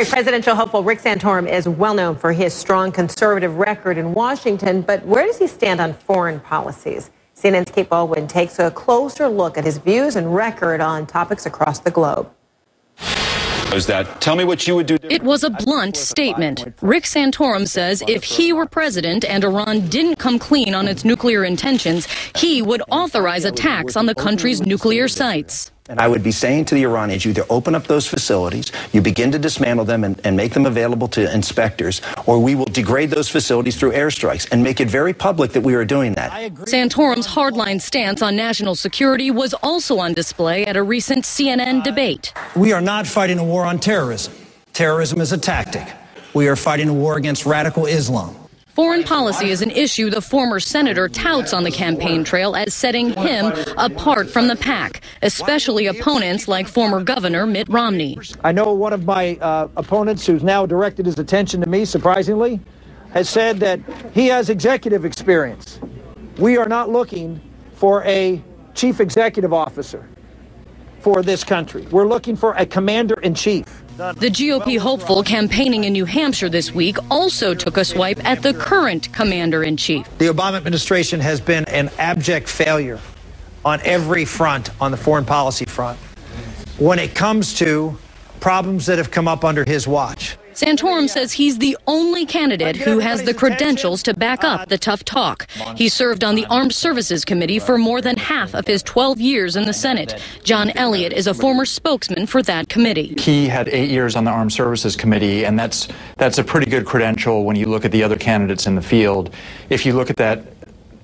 All right, presidential hopeful Rick Santorum is well known for his strong conservative record in Washington, but where does he stand on foreign policies? CNN's Kate Baldwin takes a closer look at his views and record on topics across the globe. Tell me what you would do. It was a blunt statement. Rick Santorum says if he were president and Iran didn't come clean on its nuclear intentions, he would authorize attacks on the country's nuclear sites. And I would be saying to the Iranians, you either open up those facilities, you begin to dismantle them and make them available to inspectors, or we will degrade those facilities through airstrikes and make it very public that we are doing that. Santorum's hardline stance on national security was also on display at a recent CNN debate. We are not fighting a war on terrorism. Terrorism is a tactic. We are fighting a war against radical Islam. Foreign policy is an issue the former senator touts on the campaign trail as setting him apart from the pack, especially opponents like former Governor Mitt Romney. I know one of my opponents, who's now directed his attention to me, surprisingly, has said that he has executive experience. We are not looking for a chief executive officer for this country. We're looking for a commander-in-chief. The GOP hopeful campaigning in New Hampshire this week also took a swipe at the current commander-in-chief. The Obama administration has been an abject failure on every front, on the foreign policy front, when it comes to problems that have come up under his watch. Santorum says he's the only candidate who has the credentials to back up the tough talk. He served on the Armed Services Committee for more than half of his 12 years in the Senate. John Elliott is a former spokesman for that committee. He had 8 years on the Armed Services Committee, and that's a pretty good credential when you look at the other candidates in the field. If you look at that,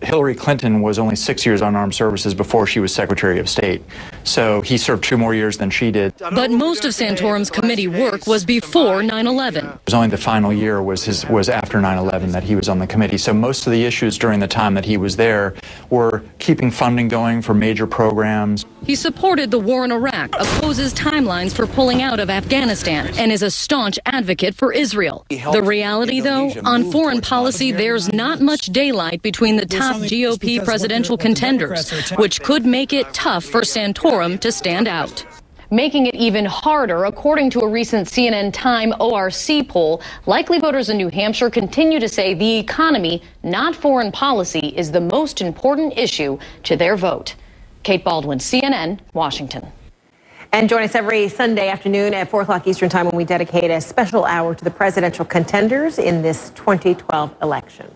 Hillary Clinton was only 6 years on armed services before she was Secretary of State. So he served 2 more years than she did. But most of Santorum's committee work was before 9/11. It was only the final year was after 9/11 that he was on the committee. So most of the issues during the time that he was there were keeping funding going for major programs. He supported the war in Iraq, opposes timelines for pulling out of Afghanistan, and is a staunch advocate for Israel. The reality, though, on foreign policy, there's not much daylight between the top GOP presidential contenders, which could make it tough for Santorum to stand out. Making it even harder, according to a recent CNN Time ORC poll, likely voters in New Hampshire continue to say the economy, not foreign policy, is the most important issue to their vote. Kate Baldwin, CNN, Washington. And join us every Sunday afternoon at 4 o'clock Eastern Time when we dedicate a special hour to the presidential contenders in this 2012 election.